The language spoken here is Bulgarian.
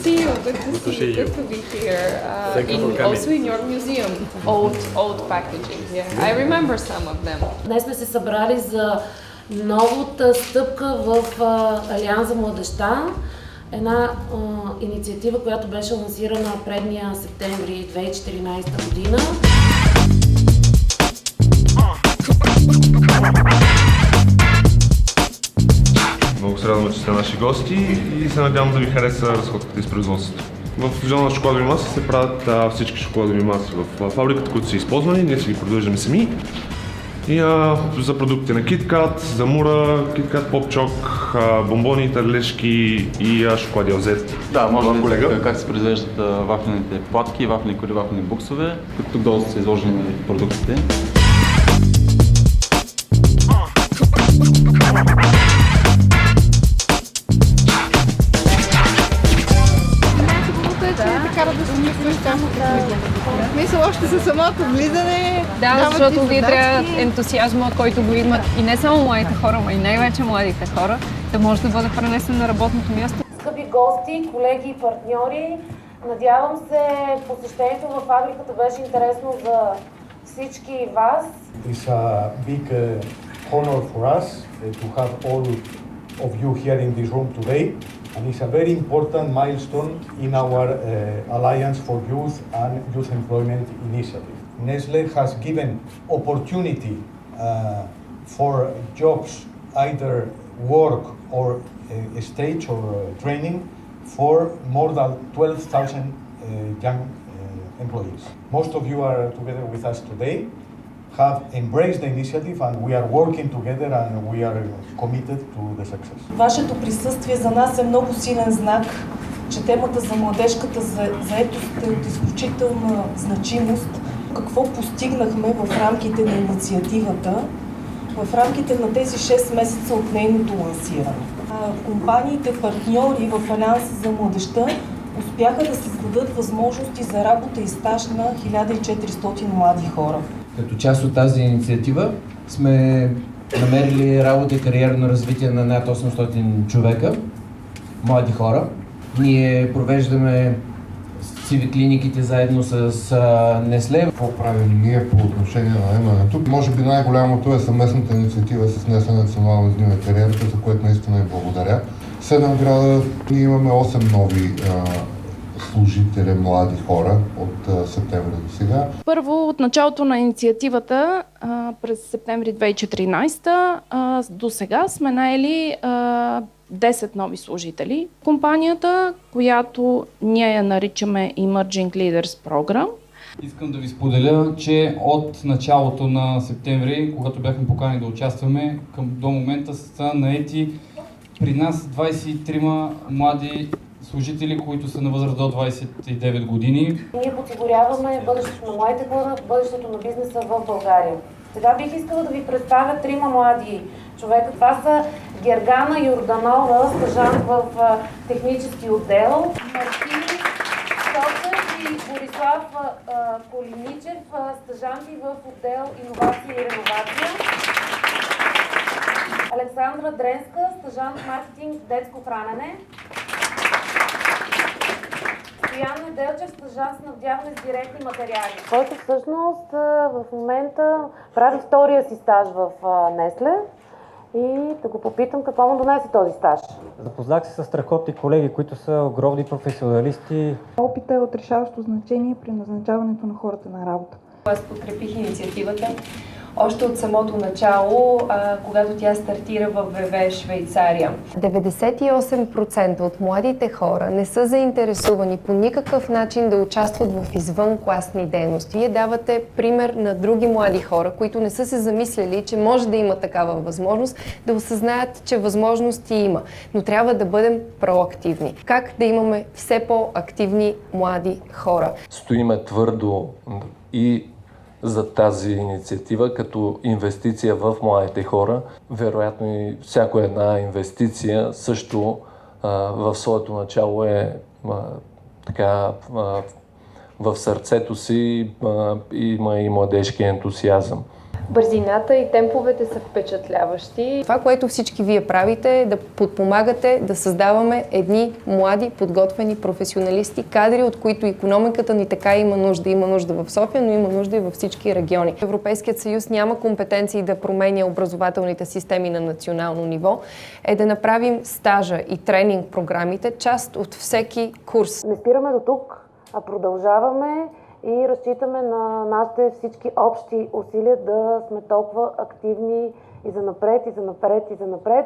see you. Good to see you. Good to be here. Also in your museum, old packaging. Yeah, I remember some of them. Днес сме се събрали за новата стъпка в Алианс за младежта. Една инициатива, която беше лансирана предния септември 2014 година. Много се радвам, че сте наши гости и се надявам да ви хареса разходката из производството. В жена на шоколадови маси се правят всички шоколадови маси в фабриката, които са използвани, ние си ги произвеждаме сами. И за продукти на KitKat, за Мура, KitKat Popчок, бомбони, търлешки и шоколади Алзет. Да, може да колега как се произвеждат вафлените платки, вафлени кори, вафлени буксове, като тук долу са изложени продуктите. Мисля, още за самото влизане. Да, защото вие трябва ентусиазма, който го имат и не само младите хора, но и най-вече младите хора, да може да бъде пренесен на работното място. Скъпи гости, колеги и партньори, надявам се посещението във фабриката беше интересно за всички вас. It's a big honor for us to have all of you here in this room today. And it's a very important milestone in our Alliance for Youth and Youth Employment Initiative. Nestlé has given opportunity for jobs, either work or stage or training, for more than 12,000 young employees. Most of you are together with us today, have embraced the initiative, and we are working together and we are committed to the success. Вашето присъствие за нас е много силен знак, че темата за младежката заетост е от изключителна значимост. Какво постигнахме в рамките на инициативата, в рамките на тези 6 месеца от нейното лансиране. Компаниите партньори в Алианса за младежта успяха да създадат възможности за работа и стаж на 1400 млади хора. Като част от тази инициатива сме намерили работа и кариерно развитие на над 800 човека, млади хора. Ние провеждаме CV клиниките заедно с Nestlé. Какво правим ние по отношение на наемането? Може би най-голямото е съвместната инициатива с Nestlé Национална дни на кариерата, за което наистина благодаря. 7 града ние имаме 8 нови служители, млади хора от септември до сега. Първо, от началото на инициативата през септември 2014 до сега сме наели 10 нови служители. Компанията, която ние я наричаме Emerging Leaders Program. Искам да ви споделя, че от началото на септември, когато бяхме поканени да участваме, до момента са наети при нас 23 млади служители, които са на възраст до 29 години. Ние подсигуряваме бъдещето на младите хора, бъдещето на бизнеса в България. Сега бих искала да ви представя 3 млади човека. Това са Гергана Йорданова, стажант в технически отдел, Мартин Стоцев и Борислав Колиничев, стажанти в отдел иновация и реновация. Александра Дренска, стажант в маркетинг детско хранене. Стоян Неделчев, стажант снабдяване с директни материали. Който всъщност в момента прави втория си стаж в Nestlé и да го попитам какво му донесе този стаж. Запознах се с страхотни колеги, които са огромни професионалисти. Опитът е от решаващо значение при назначаването на хората на работа. Аз подкрепих инициативата още от самото начало, когато тя стартира в ВВ Швейцария. 98% от младите хора не са заинтересувани по никакъв начин да участват в извънкласни дейности. Вие давате пример на други млади хора, които не са се замисляли, че може да има такава възможност, да осъзнаят, че възможности има. Но трябва да бъдем проактивни. Как да имаме все по-активни млади хора? Стоиме твърдо и за тази инициатива като инвестиция в младите хора. Вероятно и всяка една инвестиция също в своето начало е в сърцето си има и младежки ентусиазъм. Бързината и темповете са впечатляващи. Това, което всички вие правите, е да подпомагате, да създаваме едни млади, подготвени професионалисти, кадри, от които икономиката ни така има нужда. Има нужда в София, но има нужда и във всички региони. Европейският съюз няма компетенции да променя образователните системи на национално ниво, е да направим стажа и тренинг програмите част от всеки курс. Не спираме до тук, а продължаваме и разчитаме на нашите всички общи усилия да сме толкова активни и занапред, и занапред, и занапред.